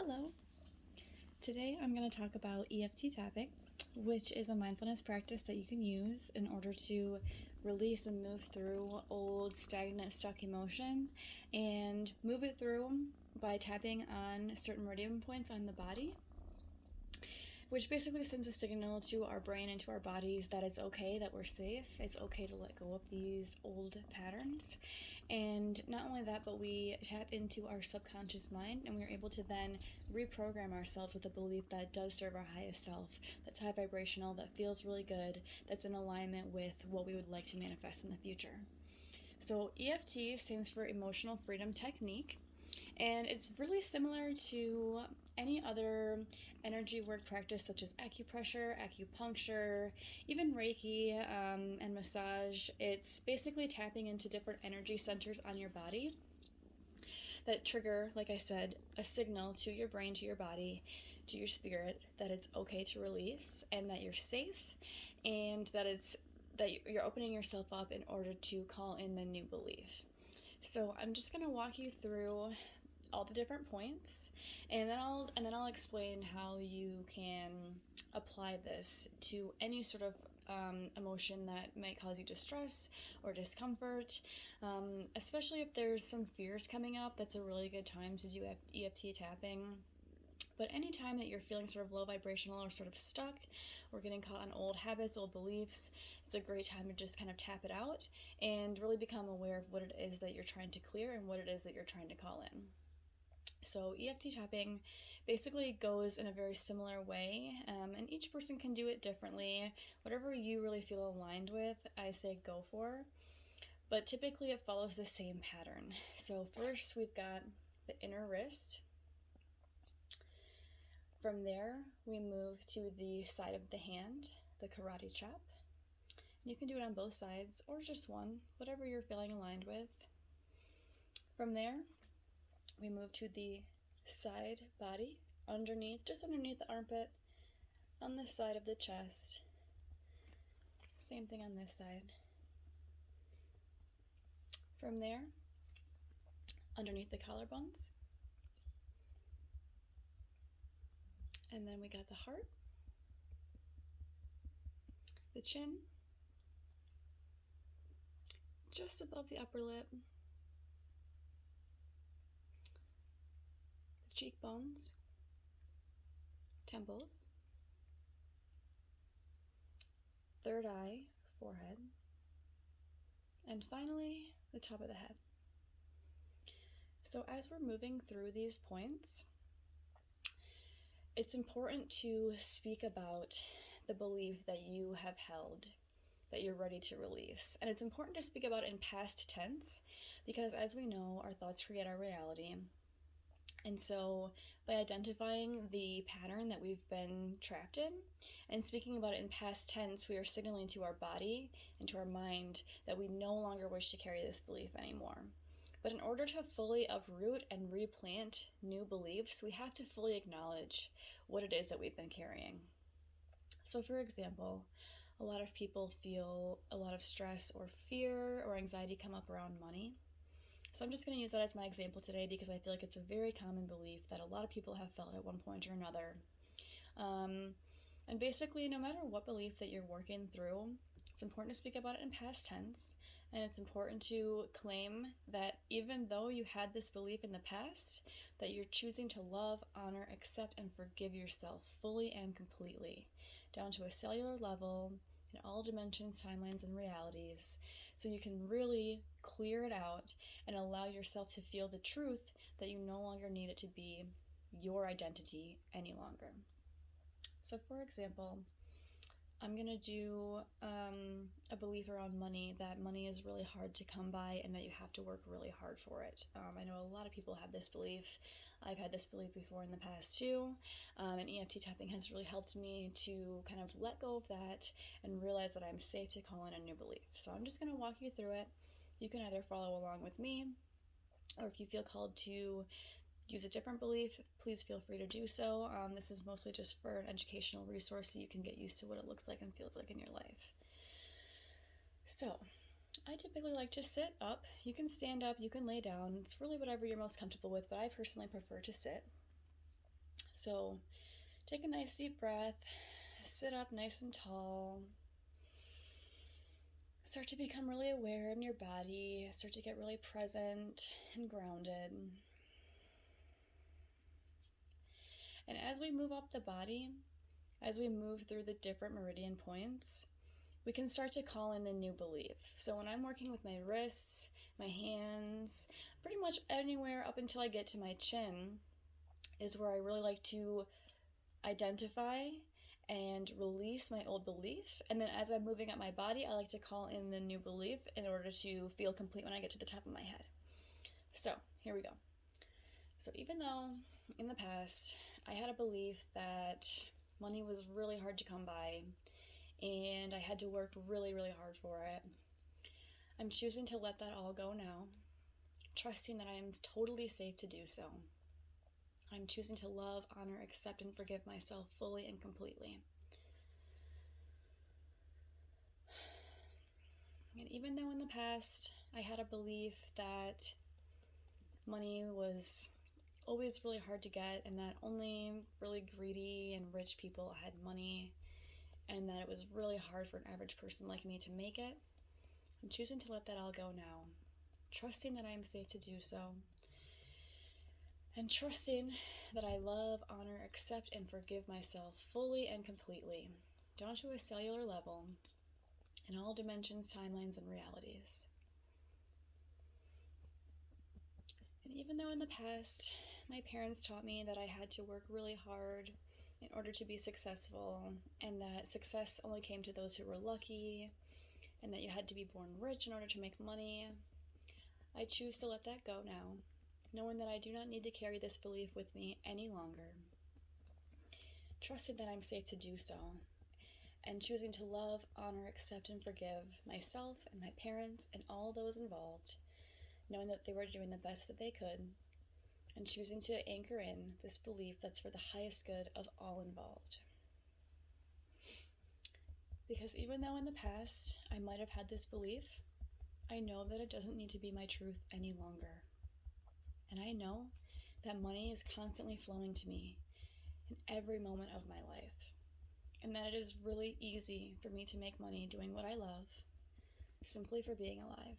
Hello. Today I'm going to talk about EFT tapping, which is a mindfulness practice that you can use in order to release and move through old, stagnant, stuck emotion and move it through by tapping on certain meridian points on the body, which basically sends a signal to our brain and to our bodies that it's okay, that we're safe, it's okay to let go of these old patterns. And not only that, but we tap into our subconscious mind and we're able to then reprogram ourselves with a belief that does serve our highest self, that's high vibrational, that feels really good, that's in alignment with what we would like to manifest in the future. So EFT stands for Emotional Freedom Technique, and it's really similar to any other energy work practice such as acupressure, acupuncture, even Reiki, and massage. It's basically tapping into different energy centers on your body that trigger, like I said, a signal to your brain, to your body, to your spirit that it's okay to release and that you're safe, and that you're opening yourself up in order to call in the new belief. So I'm just going to walk you through all the different points, and then I'll explain how you can apply this to any sort of emotion that might cause you distress or discomfort, especially if there's some fears coming up. That's a really good time to do EFT tapping. But anytime that you're feeling sort of low vibrational or sort of stuck or getting caught on old habits, old beliefs, it's a great time to just kind of tap it out and really become aware of what it is that you're trying to clear and what it is that you're trying to call in. So EFT tapping basically goes in a very similar way, and each person can do it differently. Whatever you really feel aligned with, I say go for. But typically it follows the same pattern. So first we've got the inner wrist. From there, we move to the side of the hand, the karate chop. You can do it on both sides or just one, whatever you're feeling aligned with. From there, we move to the side body, just underneath the armpit, on the side of the chest. Same thing on this side. From there, underneath the collarbones. And then we got the heart, the chin, just above the upper lip, the cheekbones, temples, third eye, forehead, and finally, the top of the head. So as we're moving through these points, it's important to speak about the belief that you have held, that you're ready to release. And it's important to speak about it in past tense because, as we know, our thoughts create our reality. And so by identifying the pattern that we've been trapped in and speaking about it in past tense, we are signaling to our body and to our mind that we no longer wish to carry this belief anymore. But in order to fully uproot and replant new beliefs, we have to fully acknowledge what it is that we've been carrying. So for example, a lot of people feel a lot of stress or fear or anxiety come up around money. So I'm just going to use that as my example today because I feel like it's a very common belief that a lot of people have felt at one point or another. And basically, no matter what belief that you're working through, it's important to speak about it in past tense, and it's important to claim that even though you had this belief in the past, that you're choosing to love, honor, accept, and forgive yourself fully and completely, down to a cellular level, in all dimensions, timelines, and realities, so you can really clear it out and allow yourself to feel the truth that you no longer need it to be your identity any longer. So for example, I'm going to do a belief around money, that money is really hard to come by and that you have to work really hard for it. I know a lot of people have this belief. I've had this belief before in the past too, and EFT tapping has really helped me to kind of let go of that and realize that I'm safe to call in a new belief. So I'm just going to walk you through it. You can either follow along with me, or if you feel called to use a different belief, please feel free to do so. This is mostly just for an educational resource so you can get used to what it looks like and feels like in your life. So I typically like to sit up. You can stand up, you can lay down. It's really whatever you're most comfortable with, but I personally prefer to sit. So take a nice deep breath, sit up nice and tall, start to become really aware in your body, start to get really present and grounded. And as we move up the body, as we move through the different meridian points, we can start to call in the new belief. So when I'm working with my wrists, my hands, pretty much anywhere up until I get to my chin is where I really like to identify and release my old belief. And then as I'm moving up my body, I like to call in the new belief in order to feel complete when I get to the top of my head. So here we go. So even though in the past I had a belief that money was really hard to come by and I had to work really, really hard for it, I'm choosing to let that all go now, trusting that I am totally safe to do so. I'm choosing to love, honor, accept, and forgive myself fully and completely. And even though in the past I had a belief that money was always really hard to get and that only really greedy and rich people had money and that it was really hard for an average person like me to make it, I'm choosing to let that all go now, trusting that I am safe to do so, and trusting that I love, honor, accept, and forgive myself fully and completely, down to a cellular level, in all dimensions, timelines, and realities. And even though in the past my parents taught me that I had to work really hard in order to be successful, and that success only came to those who were lucky, and that you had to be born rich in order to make money, I choose to let that go now, knowing that I do not need to carry this belief with me any longer, trusting that I'm safe to do so, and choosing to love, honor, accept, and forgive myself and my parents and all those involved, knowing that they were doing the best that they could, and choosing to anchor in this belief that's for the highest good of all involved. Because even though in the past I might have had this belief, I know that it doesn't need to be my truth any longer. And I know that money is constantly flowing to me in every moment of my life, and that it is really easy for me to make money doing what I love, simply for being alive.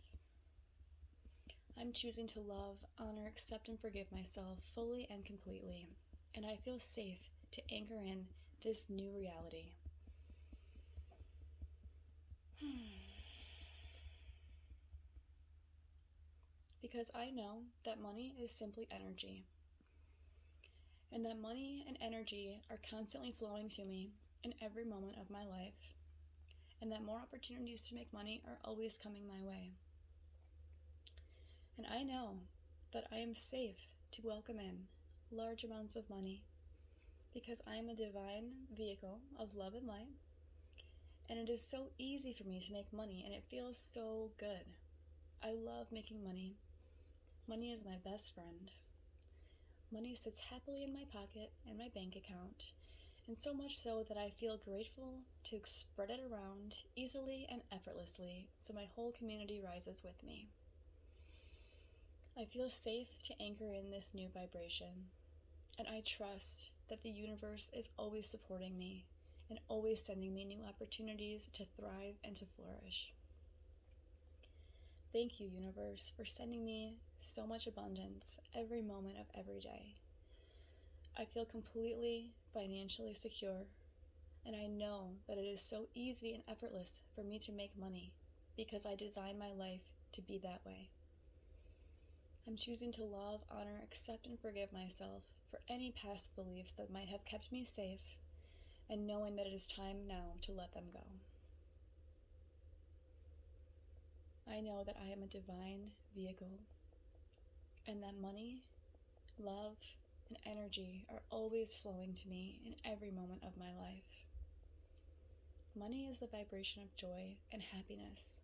I'm choosing to love, honor, accept, and forgive myself fully and completely, and I feel safe to anchor in this new reality. Because I know that money is simply energy, and that money and energy are constantly flowing to me in every moment of my life, and that more opportunities to make money are always coming my way. And I know that I am safe to welcome in large amounts of money because I am a divine vehicle of love and light, and it is so easy for me to make money, and it feels so good. I love making money. Money is my best friend. Money sits happily in my pocket and my bank account, and so much so that I feel grateful to spread it around easily and effortlessly so my whole community rises with me. I feel safe to anchor in this new vibration, and I trust that the universe is always supporting me and always sending me new opportunities to thrive and to flourish. Thank you, universe, for sending me so much abundance every moment of every day. I feel completely financially secure, and I know that it is so easy and effortless for me to make money because I design my life to be that way. I'm choosing to love, honor, accept, and forgive myself for any past beliefs that might have kept me safe, and knowing that it is time now to let them go. I know that I am a divine vehicle, and that money, love, and energy are always flowing to me in every moment of my life. Money is the vibration of joy and happiness,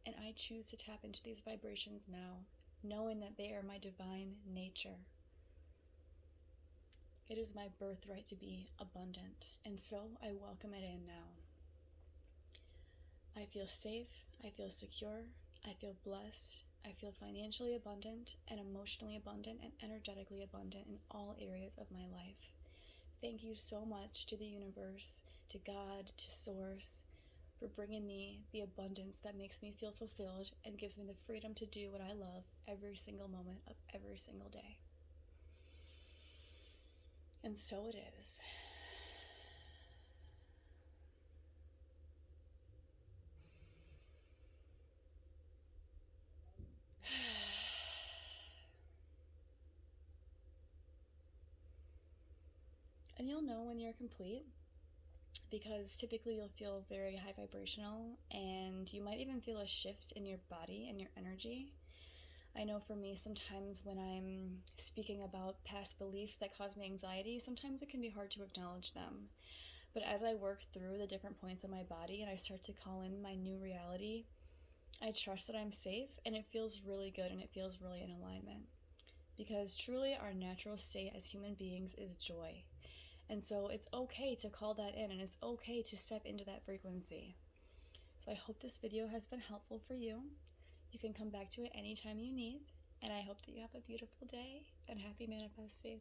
and I choose to tap into these vibrations now, knowing that they are my divine nature. It is my birthright to be abundant, and so I welcome it in now. I feel safe, I feel secure, I feel blessed, I feel financially abundant and emotionally abundant and energetically abundant in all areas of my life Thank you so much to the universe, to God, to Source, for bringing me the abundance that makes me feel fulfilled and gives me the freedom to do what I love every single moment of every single day. And so it is. And you'll know when you're complete, because typically you'll feel very high vibrational, and you might even feel a shift in your body and your energy. I know for me, sometimes when I'm speaking about past beliefs that cause me anxiety, sometimes it can be hard to acknowledge them. But as I work through the different points of my body and I start to call in my new reality, I trust that I'm safe, and it feels really good and it feels really in alignment. Because truly, our natural state as human beings is joy. And so it's okay to call that in, and it's okay to step into that frequency. So I hope this video has been helpful for you. You can come back to it anytime you need, and I hope that you have a beautiful day and happy manifesting.